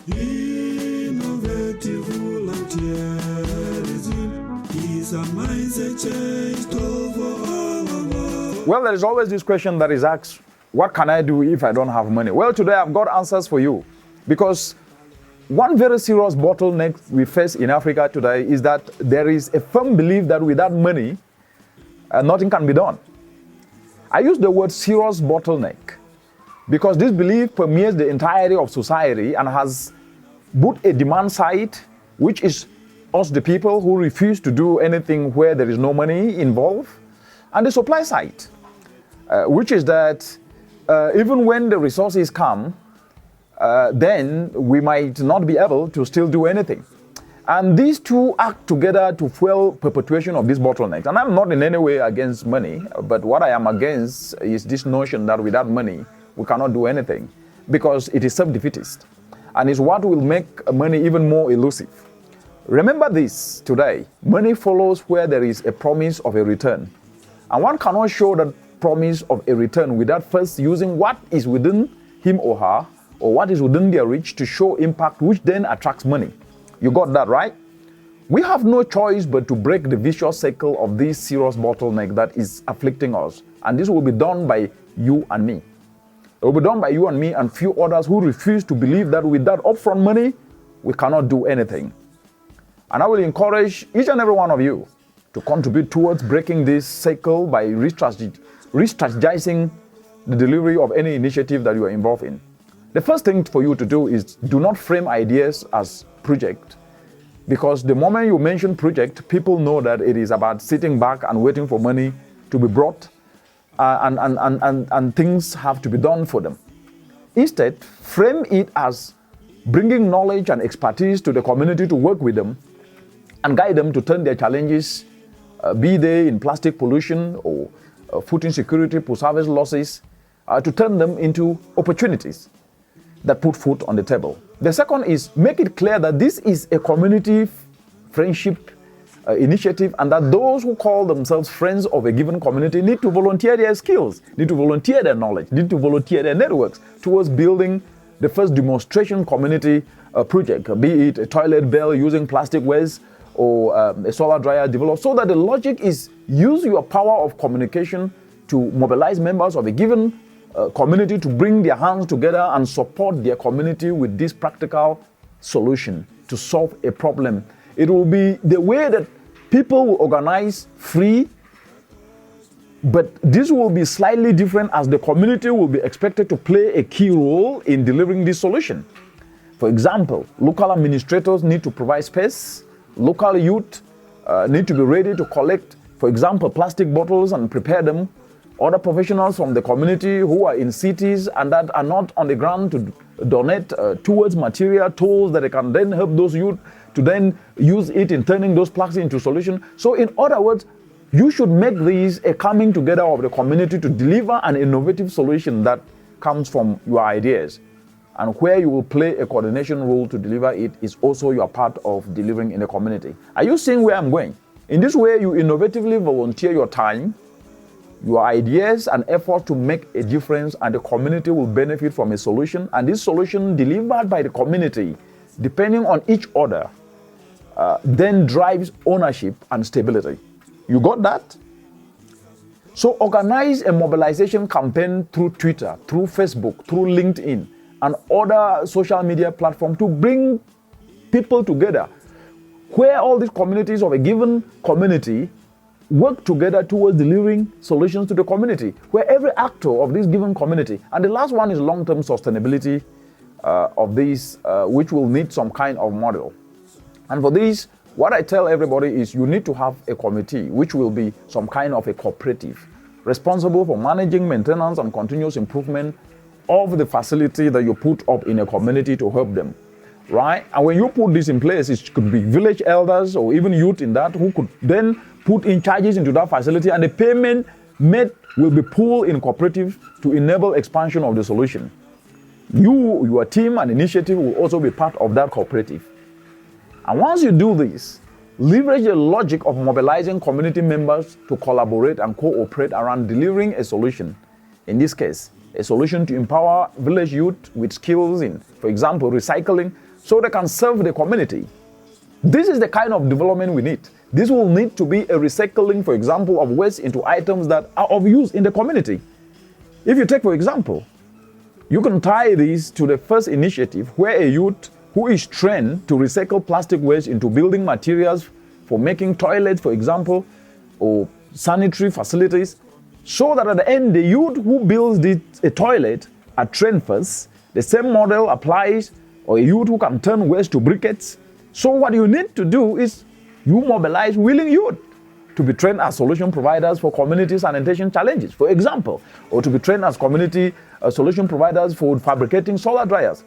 Innovative volunteerism is a mindset change for all of us. Well, there is always this question that is asked, what can I do if I don't have money? Well, today I've got answers for you, because one very serious bottleneck we face in Africa today is that there is a firm belief that without money, nothing can be done. I use the word serious bottleneck because this belief permeates the entirety of society and has both a demand side, which is us, the people who refuse to do anything where there is no money involved, and the supply side, which is that even when the resources come, then we might not be able to still do anything. And these two act together to fuel perpetuation of this bottleneck. And I'm not in any way against money, but what I am against is this notion that without money, we cannot do anything, because it is self-defeatist. And it's what will make money even more elusive. Remember this today, money follows where there is a promise of a return. And one cannot show that promise of a return without first using what is within him or her, or what is within their reach to show impact, which then attracts money. You got that right? We have no choice but to break the vicious cycle of this serious bottleneck that is afflicting us. And this will be done by you and me. It will be done by you and me and few others who refuse to believe that without upfront money, we cannot do anything. And I will encourage each and every one of you to contribute towards breaking this cycle by re-strategizing the delivery of any initiative that you are involved in. The first thing for you to do is do not frame ideas as project, because the moment you mention project, people know that it is about sitting back and waiting for money to be brought, and things have to be done for them. Instead, frame it as bringing knowledge and expertise to the community to work with them and guide them to turn their challenges, be they in plastic pollution or food insecurity, post-harvest losses, to turn them into opportunities that put food on the table. The second is make it clear that this is a community friendship initiative, and that those who call themselves friends of a given community need to volunteer their skills, need to volunteer their knowledge, need to volunteer their networks towards building the first demonstration community project, be it a toilet bell using plastic waste or a solar dryer developed, so that the logic is use your power of communication to mobilize members of a given community to bring their hands together and support their community with this practical solution to solve a problem. It will be the way that people will organize free, but this will be slightly different as the community will be expected to play a key role in delivering this solution. For example, local administrators need to provide space, local youth need to be ready to collect, for example, plastic bottles and prepare them. Other professionals from the community who are in cities and that are not on the ground to donate towards material tools that they can then help those youth to then use it in turning those plastics into solution. So in other words, you should make these a coming together of the community to deliver an innovative solution that comes from your ideas. And where you will play a coordination role to deliver it is also your part of delivering in the community. Are you seeing where I'm going? In this way, you innovatively volunteer your time, your ideas and effort to make a difference, and the community will benefit from a solution. And this solution delivered by the community, depending on each other, then drives ownership and stability. You got that? So organize a mobilization campaign through Twitter, through Facebook, through LinkedIn, and other social media platforms to bring people together, where all these communities of a given community work together towards delivering solutions to the community, where every actor of this given community. And the last one is long-term sustainability of this, which will need some kind of model. And for this, what I tell everybody is you need to have a committee, which will be some kind of a cooperative, responsible for managing maintenance and continuous improvement of the facility that you put up in a community to help them, right? And when you put this in place, it could be village elders or even youth in that who could then put in charges into that facility, and the payment made will be pooled in cooperative to enable expansion of the solution. You, your team and initiative will also be part of that cooperative. And once you do this, leverage the logic of mobilizing community members to collaborate and cooperate around delivering a solution. In this case, a solution to empower village youth with skills in, for example, recycling so they can serve the community. This is the kind of development we need. This will need to be a recycling, for example, of waste into items that are of use in the community. If you take, for example, you can tie this to the first initiative where a youth who is trained to recycle plastic waste into building materials for making toilets, for example, or sanitary facilities, so that at the end, the youth who builds a toilet are trained first. The same model applies, or a youth who can turn waste to briquettes. So what you need to do is you mobilize willing youth to be trained as solution providers for community sanitation challenges, for example, or to be trained as community solution providers for fabricating solar dryers.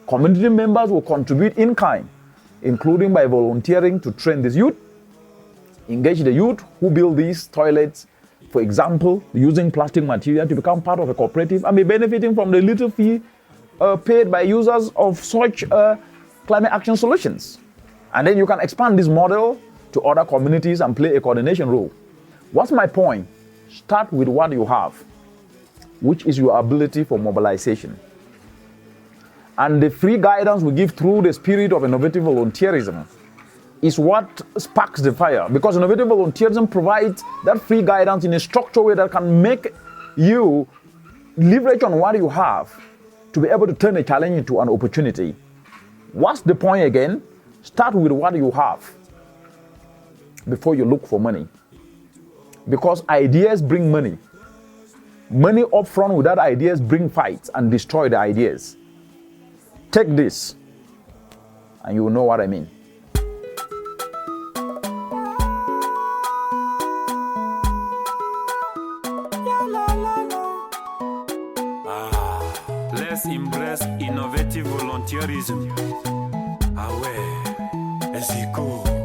Community members will contribute in kind, including by volunteering to train this youth, engage the youth who build these toilets, for example, using plastic material to become part of a cooperative and be benefiting from the little fee paid by users of such climate action solutions. And then you can expand this model to other communities and play a coordination role. What's my point? Start with what you have, which is your ability for mobilization. And the free guidance we give through the spirit of innovative volunteerism is what sparks the fire, because innovative volunteerism provides that free guidance in a structured way that can make you leverage on what you have to be able to turn a challenge into an opportunity. What's the point again? Start with what you have before you look for money, because ideas bring money. Money up front without ideas bring fights and destroy the ideas. Take this and you will know what I mean. Let's embrace innovative volunteerism. Ah ouais, c'est cool.